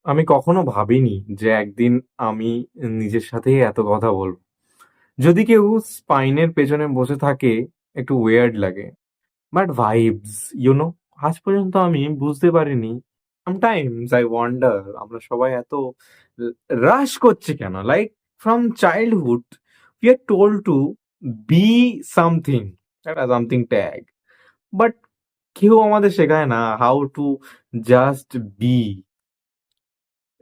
আমি কখনো ভাবিনি যে একদিন আমি নিজের সাথেই এত কথা বলবো। যদি কেউ স্পাইনের পেছনে বসে থাকে একটু ওয়েয়ার্ড লাগে। বাট ভাইবস, আজ পর্যন্ত আমি বুঝতে পারিনি। সামটাইমস আই ওয়ান্ডার আমরা সবাই এত রাশ করছি কেন? Like from childhood we are told to be something, একটা সামথিং ট্যাগ। বাট কেউ আমাদের শেখায় না হাউ টু জাস্ট বি।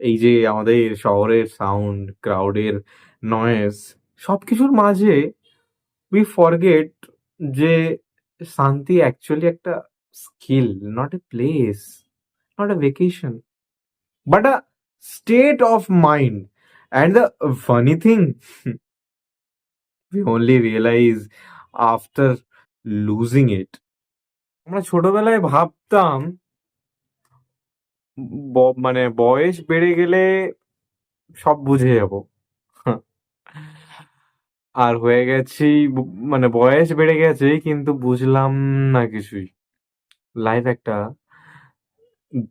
এই যে আমাদের শহরের সাউন্ড, ক্রাউডের নয়েজ, সবকিছুর মাঝে উই ফরগেট যে শান্তি অ্যাকচুয়ালি একটা skill, not a place, not a vacation, but a state of mind. And the funny thing, we only realize after losing it. আমরা ছোটবেলায় ভাবতাম মানে বয়স বেড়ে গেলে সব বুঝে যাবো। আর হয়ে গেছি মানে বয়স বেড়ে গেছে কিন্তু বুঝলাম না কিছুই। লাইফ একটা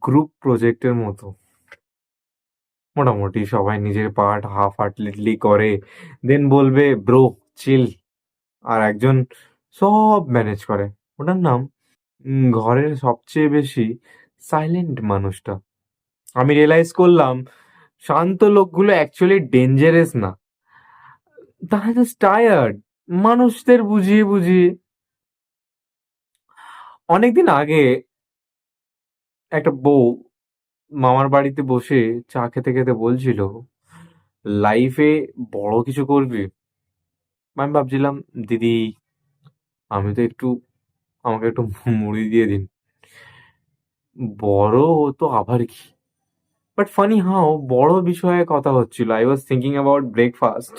গ্রুপ প্রজেক্টের মতো। মোটামুটি সবাই নিজের পার্ট হাফ হার্টলিটলি করে, দেন বলবে ব্রো চিল, আর একজন সব ম্যানেজ করে। ওটার নাম ঘরের সবচেয়ে বেশি সাইলেন্ট মানুষটা। আমি রিয়েলাইজ করলাম শান্ত লোকগুলো অ্যাকচুয়ালি ডেঞ্জারাস না, তারা জাস্ট টায়ার্ড মানুষদের বুঝিয়ে বুঝিয়ে। অনেকদিন আগে একটা বউ মামার বাড়িতে বসে চা খেতে খেতে বলছিল, লাইফে বড় কিছু করবি? আমি ভাবছিলাম, দিদি আমি তো একটু, আমাকে একটু মুড়ি দিয়ে দিন, বড় তো আবার কি। বাট ফানি হাও বড় বিষয়ে কথা হচ্ছিল, I was thinking about breakfast.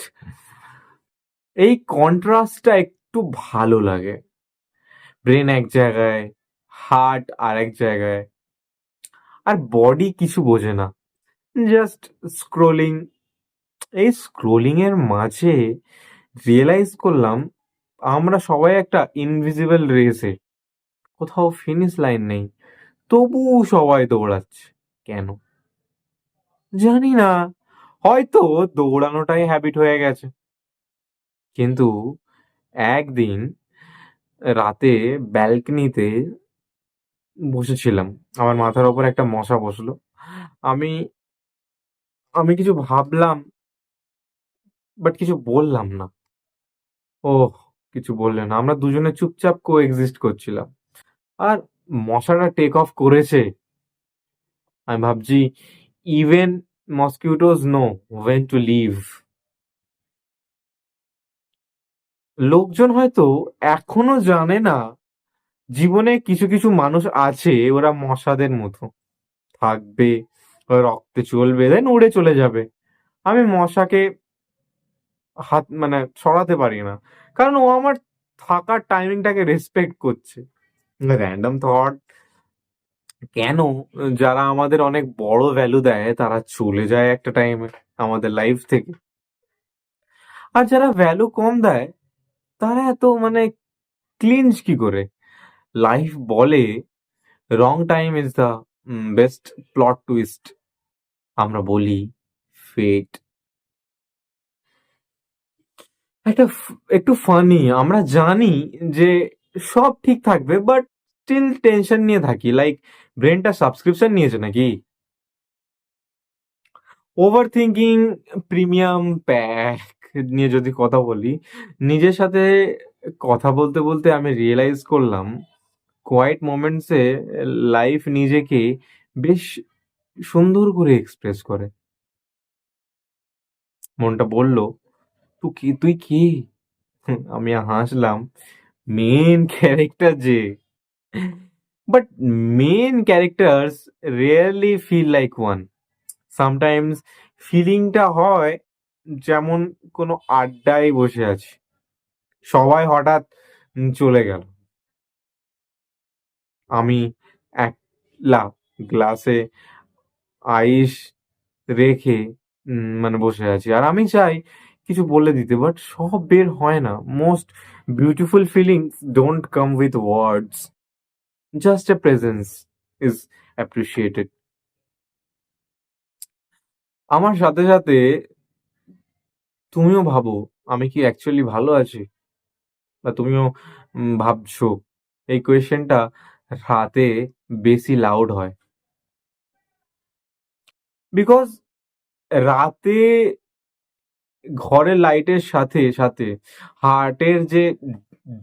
এই কন্ট্রাস্টটা একটু ভালো লাগে। ব্রেন এক জায়গায়, হার্ট আর এক জায়গায়, আর বডি কিছু বোঝে না, জাস্ট স্ক্রোলিং। এই স্ক্রোলিং এর মাঝে রিয়েলাইজ করলাম আমরা সবাই একটা ইনভিজিবল রেসে, কোথাও ফিনিশ লাইন নেই, তবু সবাই দৌড়াচ্ছে। কেন জানি না, হয়তো দৌড়ানোটাই হ্যাবিট হয়ে গেছে। কিন্তু একদিন রাতে ব্যালকনিতে বসেছিলাম, আমার মাথার ওপর একটা মশা বসলো। আমি আমি কিছু ভাবলাম, বাট কিছু বললাম না। ওহ, কিছু বললে না, আমরা দুজনে চুপচাপ কো এক্সিস্ট করছিলাম। আর মশাটা টেক অফ করেছে। আমি ভাবছি, even mosquitoes know when to leave. লোকজন হয়তো এখনো জানে না জীবনে কিছু কিছু মানুষ আছে ওরা মশাদের মতো থাকবে, ওরা রক্তে চলবে, দেন উড়ে চলে যাবে। আমি মশাকে হাত মানে সরাতে পারি না, কারণ ও আমার থাকার টাইমিংটাকে রেসপেক্ট করছে। র্যান্ডম থট, কেন যারা আমাদের অনেক বড় ভ্যালু দেয় তারা চলে যায় একটা টাইমে আমাদের লাইফ থেকে, আর যারা ভ্যালু কম দেয় তারা এত মানে ক্লিনজ কি করে? লাইফ বলে রং time is the best plot twist. আমরা বলি ফেট। একটু ফানি, আমরা জানি যে সব ঠিক থাকবে, বাট স্টিল টেনশন নিয়ে থাকি, লাইক ব্রেনটা সাবস্ক্রিপশন নিয়েছে নাকি। ওভার থিঙ্কিং প্রিমিয়াম প্যাক নিয়ে যদি কথা বলি, নিজের সাথে কথা বলতে বলতে আমি রিয়েলাইজ করলাম কোয়াইট মোমেন্টসে লাইফ নিজেকে বেশ সুন্দর করে এক্সপ্রেস করে। মনটা বলল, তুই কি? আমি হাসলাম, মেন ক্যারেক্টার যে। But main characters rarely feel like one. Sometimes ফিলিংটা হয় যেমন কোনো আড্ডায় বসে আছি, সবাই হঠাৎ চলে গেল, আমি একলা গ্লাসে আইস রেখে মানে বসে আছি, আর আমি চাই কিছু বলে দিতে, বাট সব বের হয় না। Most beautiful feelings don't come with words, just a presence is appreciated. আমার সাথে সাথে তুমিও ভাবো আমি কি অ্যাকচুয়ালি ভালো আছি, বা তুমিও ভাবছো। এই কোয়েশ্চেনটা রাতে বেশি লাউড হয়, বিকজ রাতে ঘরের লাইটের সাথে সাথে হার্টের যে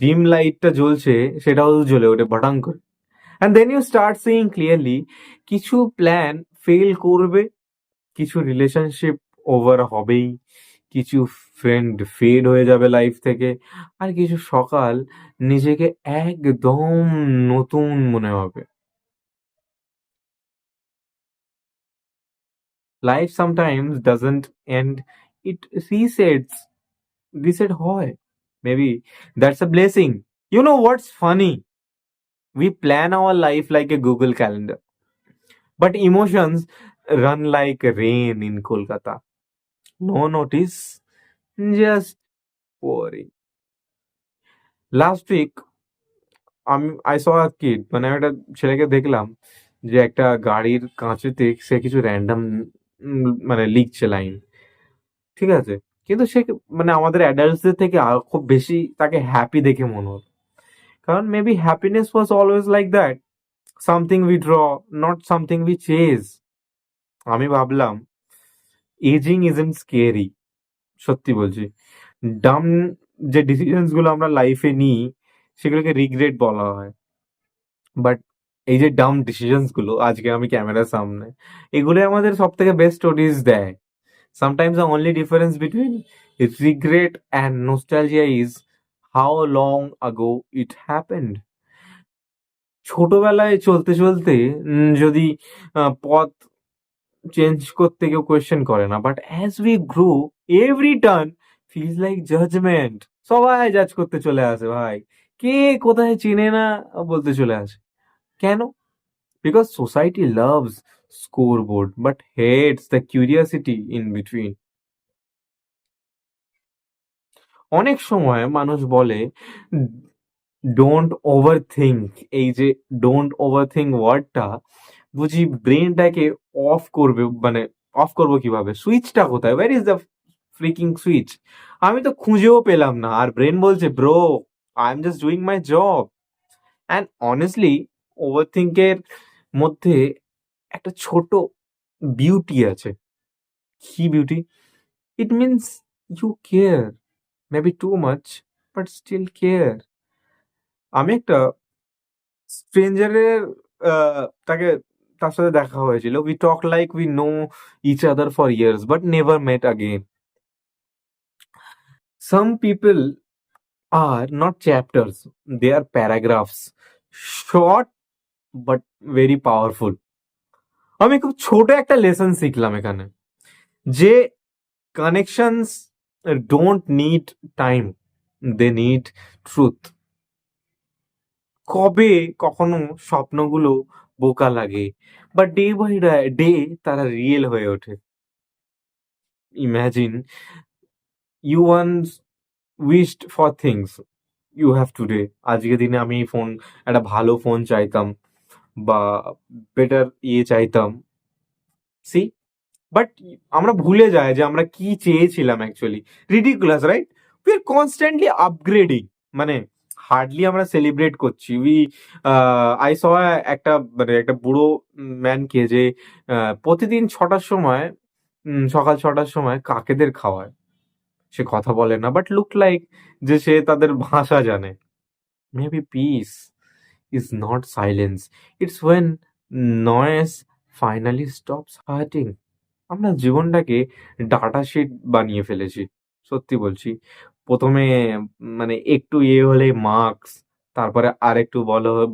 ডিম লাইটটা জ্বলছে সেটাও জ্বলে ওঠে বটাং করে। And then you start seeing clearly, কিছু প্ল্যান ফেল করবে, কিছু রিলেশনশিপ ওভার হবেই, কিছু ফ্রেন্ড ফেড হয়ে যাবে লাইফ থেকে, আর কিছু সকাল নিজেকে একদম নতুন মনে হবে। Life sometimes doesn't end, it resets. Reset হয়, maybe that's a blessing. You know what's funny? We plan our life like a Google Calendar, but emotions run like rain in Kolkata. No notice, just pouring. Last week, I saw a kid, মানে আমি একটা ছেলেকে দেখলাম যে একটা গাড়ির কাঁচেতে সে কিছু random মানে লিখছে লাইন, ঠিক আছে? কিন্তু সে মানে আমাদের অ্যাডাল্টসদের থেকে খুব বেশি তাকে হ্যাপি দেখে মনে হলো। কারণ maybe happiness was always like that, something we draw, not something we chase. আমি ভাবলাম এজিং ইজন্ট স্কেরি, সত্যি বলছি। ডাম যে ডিসিশনস গুলো আমরা লাইফে নিই সেগুলোকে রিগ্রেট বলা হয়, বাট এই যে ডাম ডিসিশনস গুলো আজকে আমি ক্যামেরার সামনে, এগুলো আমাদের সব থেকে বেস্ট স্টোরিজ দেয়। Sometimes the only difference between regret and nostalgia is how long ago it happened. ছোটবেলায় চলতে চলতে যদি পথ চেঞ্জ করতে কেউ কোয়েশ্চেন করে না, but as we grow every turn feels like judgement. সবাই জাজ করতে চলে আসে ভাই, কে কোথায় চিনে না বলতে চলে আসে। কেন? Because society loves scoreboard but hates the curiosity in between. অনেক সময় মানুষ বলে ডোন্ট ওভার থিঙ্ক। এই যে ডোন্ট ওভার থিঙ্ক ওয়ার্ডটা বুঝি ব্রেনটাকে অফ করবে, মানে অফ করবো কিভাবে? সুইচটা কোথায়? Where is the freaking switch? আমি তো খুঁজেও পেলাম না, আর ব্রেন বলছে bro I am just doing my job. And honestly over থিঙ্কের মধ্যে একটা ছোট বিউটি আছে। কি beauty? It means you care, maybe too much, but still care. আমি একটা স্ট্রেঞ্জারের তাকে তার সাথে দেখা হয়েছিল। We talk like we know each other for years but never met again. Some people are not chapters, they are paragraphs, short but very powerful. আমি খুব ছোট একটা লেসন শিখলাম এখানে, যে connections don't need time, they need truth. কবে কখনো স্বপ্নগুলো বোকা লাগে, বাট ডে বাই ডে তারা রিয়েল হয়ে ওঠে। Imagine you once wished for things you have today. আজকের দিনে আমি ফোন, একটা ভালো ফোন চাইতাম, বা বেটার চাইতাম। সি, বাট আমরা ভুলে যাই যে আমরা কি চেয়েছিলাম actually. Ridiculous, right? We are constantly upgrading, মানে হার্ডলি আমরা সেলিব্রেট করছি। আই স একটা মানে একটা বুড়ো ম্যানকে যে প্রতিদিন 6টার সময়, সকাল 6টার সময় কাকেদের খাওয়ায়। সে কথা বলে না, বাট লুক লাইক যে সে তাদের ভাষা জানে। Maybe peace is not silence, it's when noise finally stops hurting. আমরা জীবনটাকে ডাটা শিট বানিয়ে ফেলেছি, সত্যি বলছি। প্রথমে মানে একটু হলে মার্কস, তারপরে আর একটু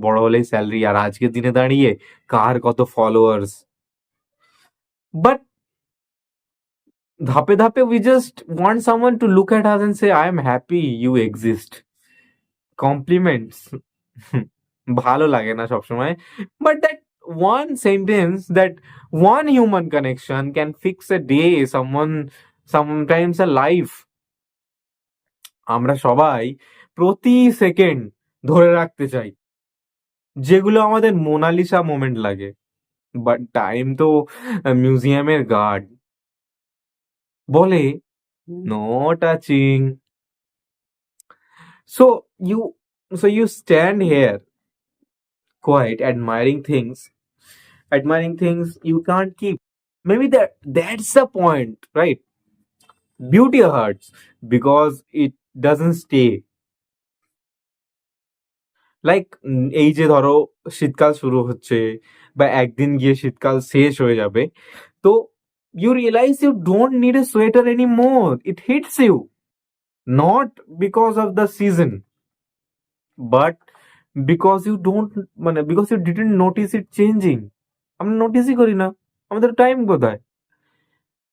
বড় হলেই স্যালারি, আর আজকের দিনে দাঁড়িয়ে কার কত ফলোয়ার্স। বাট ধাপে ধাপে we just want someone to look at us and say I am happy you exist. Compliments ভালো লাগে না সবসময়, but that one sentence, that one human connection can fix a day, sometimes a life. আমরা সবাই প্রতি second ধরে রাখতে চাই, যেগুলো আমাদের মোনালিসা মোমেন্ট লাগে, বাট টাইম তো মিউজিয়ামের গার্ড। বলে no touching. So you so you stand here quiet, admiring things you can't keep. Maybe that's the point, right? Beauty hurts because it doesn't stay. Like এই যে ধরো শীতকাল শুরু হচ্ছে বা একদিন গিয়ে শীতকাল শেষ হয়ে যাবে, তো you realize you don't need a sweater any more, it hits you not because of the season but because you don't, মানে because you didn't notice it changing. আমরা নোটিসই করি না, আমাদের টাইম কোথায়?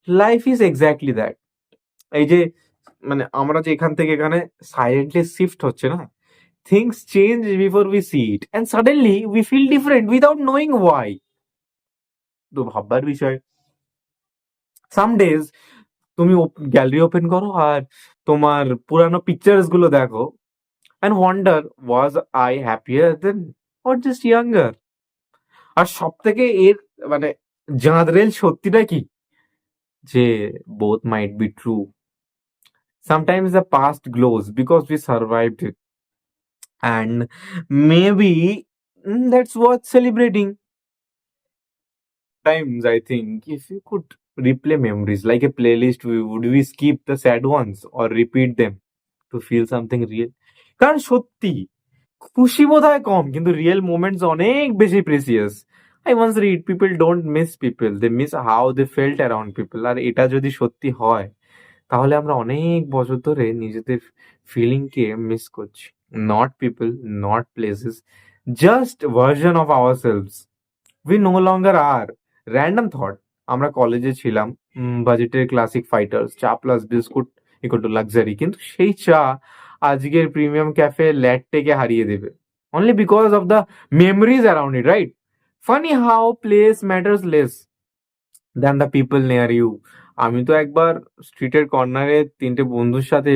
Life is exactly that. এই যে মানে আমরা যে এখান থেকে এখানে সাইলেন্টলি শিফট হচ্ছে না, things change before we see it and suddenly we feel different without knowing why. তো ভাববার বিষয়। সাম ডেজ তুমি গ্যালারি ওপেন করো আর তোমার পুরানো পিকচার্স গুলো দেখো and wonder was I happier then or just younger. আর সব থেকে এর মানে জাঁদরেল সত্যিটা কি, যে both might be true. Sometimes the past glows because we survived it, and maybe that's worth celebrating. Times I think if you could replay memories like a playlist, would we skip the sad ones or repeat them to feel something real? কারণ সত্যি খুশি বোধহয় কম কিন্তু real moments অনেক বেশি precious. I once read people don't miss people, they miss how they felt around people. আর এটা যদি সত্যি হয় তাহলে আমরা অনেক বছর ধরে নিজেদের ফিলিংকে মিস করছি। Not people, not places, just version of ourselves we no longer are. Random thought, আমরা কলেজে ছিলাম, বাজেটের ক্লাসিক ফাইটার্স, চা plus biscuit equal to luxury, কিন্তু সেই চা আজকের প্রিমিয়াম ক্যাফে ল্যাটটেকে হারিয়ে দেবে only because of the memories around it, right? Funny how place matters less than the people near you. আমি তো একবার স্ট্রিটের কর্নারে তিনটে বন্ধুর সাথে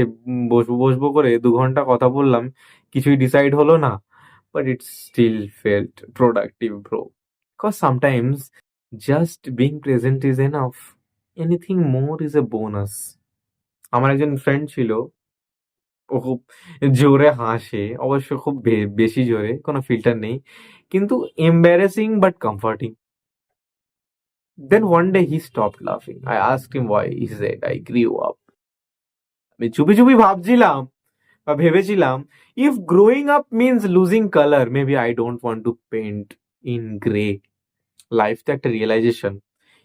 বসবো বসবো করে 2 ঘন্টা কথা বললাম, কিছুই ডিসাইড হলো না, but it still felt productive bro. Because sometimes just being present is enough, anything more is a bonus. আমার একজন ফ্রেন্ড ছিল, ও খুব জোরে হাসে, অবশ্য খুব বেশি জোরে, কোনো ফিল্টার নেই, কিন্তু embarrassing but কমফর্টিং। Then one day he stopped laughing. I asked him why. He said, I grew up. আমি চুপি চুপি ভাবছিলাম বা ভেবেছিলাম, if growing up means losing color, maybe I don't want to paint in gray. Life তো একটা realization.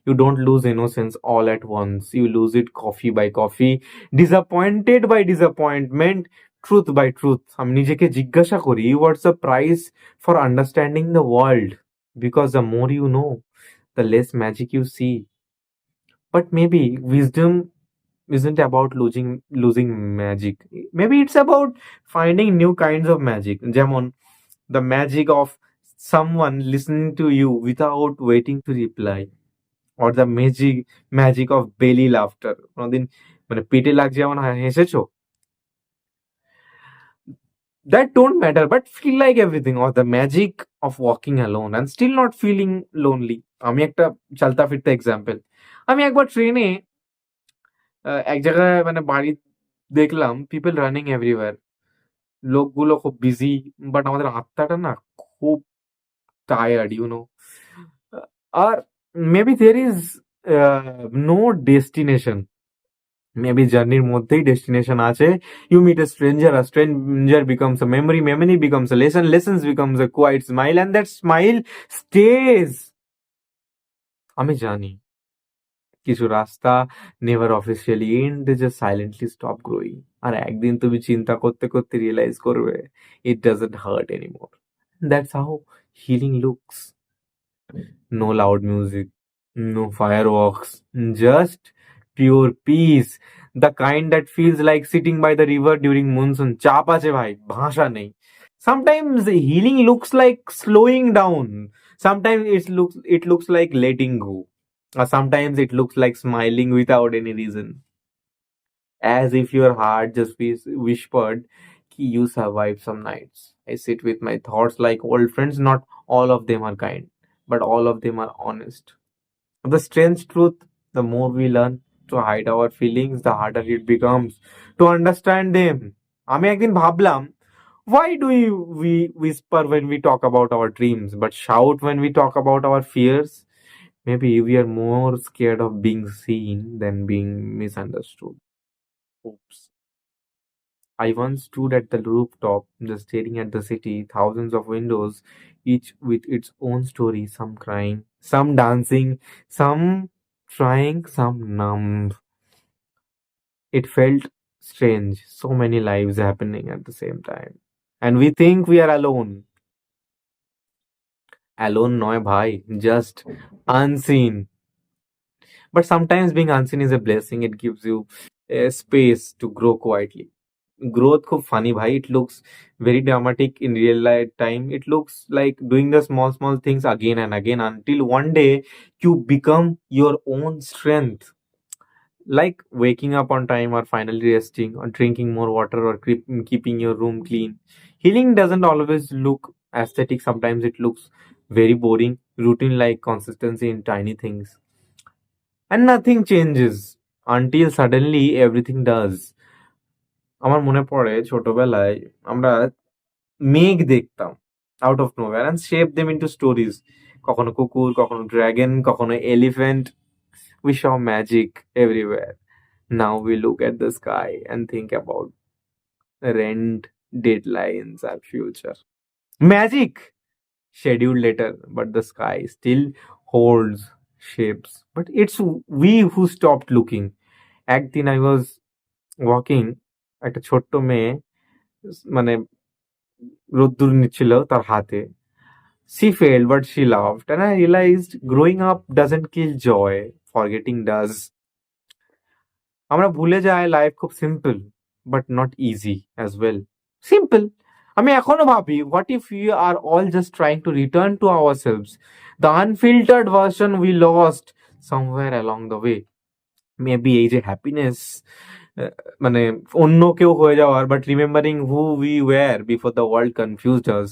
You don't lose innocence all at once. You lose it coffee by coffee, disappointed by disappointment, truth by truth. আমি নিজেকে জিজ্ঞাসা করি, what's the price for understanding the world? Because the more you know, the less magic you see. But maybe wisdom isn't about losing magic. Maybe it's about finding new kinds of magic. যেমন the magic of someone listening to you without waiting to reply, or the magic of belly laughter. কোনোদিন মানে পেটে লাগছে যেমন হেসেছো, that don't matter but feel like everything, or the magic of walking alone and still not feeling lonely. আমি একটা চালতা ফিরতা example. আমি একবার ট্রেনে এক জায়গায় মানে বাড়ি দেখলাম, পিপল রানিং এভরিওয়্যার, লোকগুলো খুব বিজি, বাট আমাদের আত্মাটা না খুব টায়ার্ড, আর maybe there is no destination, maybe জার্নির মধ্যেই ডেস্টিনেশন আছে। You meet a stranger becomes a memory becomes a lessons becomes a quiet smile, and that smile stays. আমি জানি কিছু রাস্তা never officially end, they just silently stop growing. আর একদিন তুমি চিন্তা করতে করতে রিয়েলাইজ করবে it doesn't hurt anymore. That's how healing looks. No loud music, no fireworks, just pure piece, the kind that feels like sitting by the river during monsoon. চাপ আছে ভাই, ভাষা নেই। Sometimes healing looks like slowing down. Sometimes it looks like letting go. Or sometimes it looks like smiling without any reason. As if your heart just whispered, "Ki you survived some nights." I sit with my thoughts like old friends. Not all of them are kind, but all of them are honest. The strange truth, the more we learn, to hide our feelings, the harder it becomes to understand them. আমি একদিন ভাবলাম, why do we whisper when we talk about our dreams but shout when we talk about our fears? Maybe we are more scared of being seen than being misunderstood. Oops. I once stood at the rooftop, just staring at the city, thousands of windows, each with its own story, some crying, some dancing, some trying, some numb. It felt strange, so many lives happening at the same time. And we think we are alone. Alone নয় ভাই, just unseen. But sometimes being unseen is a blessing. It gives you a space to grow quietly. Growth খুব funny bhai. It looks very dramatic in real life time. It looks like doing the small things again and again until one day you become your own strength, like waking up on time or finally resting or drinking more water or keeping your room clean. Healing doesn't always look aesthetic. Sometimes it looks very boring, routine, like consistency in tiny things, and nothing changes until suddenly everything does. আমার মনে পড়ে ছোটবেলায় আমরা মেঘ দেখতাম out of nowhere and shape them into stories. কখনো কুকুর, কখনো ড্রাগন, কখনো elephant. We saw magic everywhere. Now we look at the sky and think about rent, deadlines, and future. Magic scheduled later, but the sky still holds shapes. But it's we who stopped looking. একদিন I was walking, একটা ছোট্ট মেয়ে মানে রোদ্দুর নিচ্ছিল তার হাতে। She failed, but she laughed, and I realized growing up doesn't kill joy, forgetting does. আমরা ভুলে যাই লাইফ খুব simple, but not easy as well. Simple. আমি এখনো ভাবি, what if you are all just trying to return to ourselves, the unfiltered version we lost somewhere along the way. Maybe এই যে happiness, মানে অন্য কেউ হয়ে যাওয়ার, but remembering who we were before the world confused us.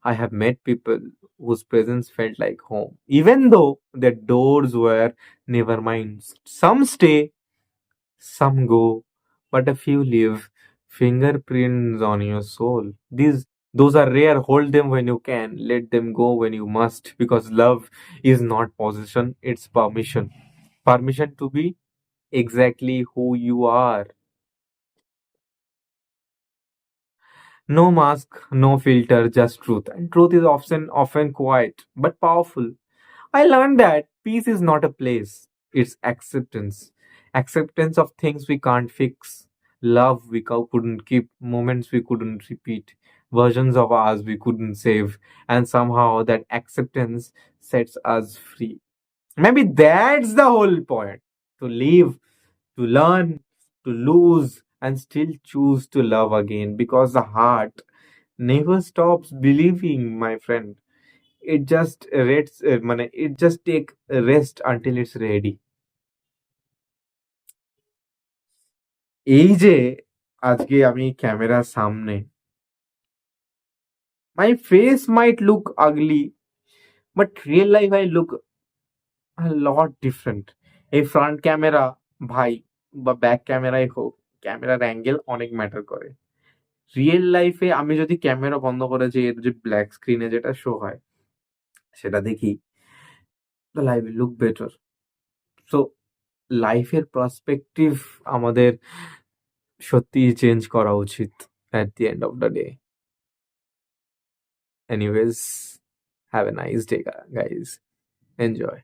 I have met people whose presence felt like home, even though their doors were never mine. Some stay, some go, but a few leave fingerprints on your soul. Those are rare. Hold them when you can. Let them go when you must. Because love is not possession, it's permission. Permission to be exactly who you are. No mask, no filter, just truth. And truth is often quiet but powerful. I learned that peace is not a place, it's acceptance. Acceptance of things we can't fix, love we couldn't keep, moments we couldn't repeat, versions of us we couldn't save, and somehow that acceptance sets us free. Maybe that's the whole point, to live, to learn, to lose, and still choose to love again, because the heart never stops believing, my friend. It just rests, it just take a rest until it's ready. এই যে আজকে আমি ক্যামেরার সামনে, my face might look ugly, but real life I look a lot different. এই front camera ভাই বা back ক্যামেরাই হোক, ক্যামেরার অ্যাঙ্গেল অনেক ম্যাটার করে। রিয়েল লাইফে আমি যদি ক্যামেরা বন্ধ করে যে এর যে ব্ল্যাক স্ক্রিনে যেটা শো হয় সেটা দেখি, the life will look better. So লাইফের পার্সপেক্টিভ আমাদের সত্যিই চেঞ্জ করা উচিত at the end of the day. Anyways, have a nice day, guys. Enjoy.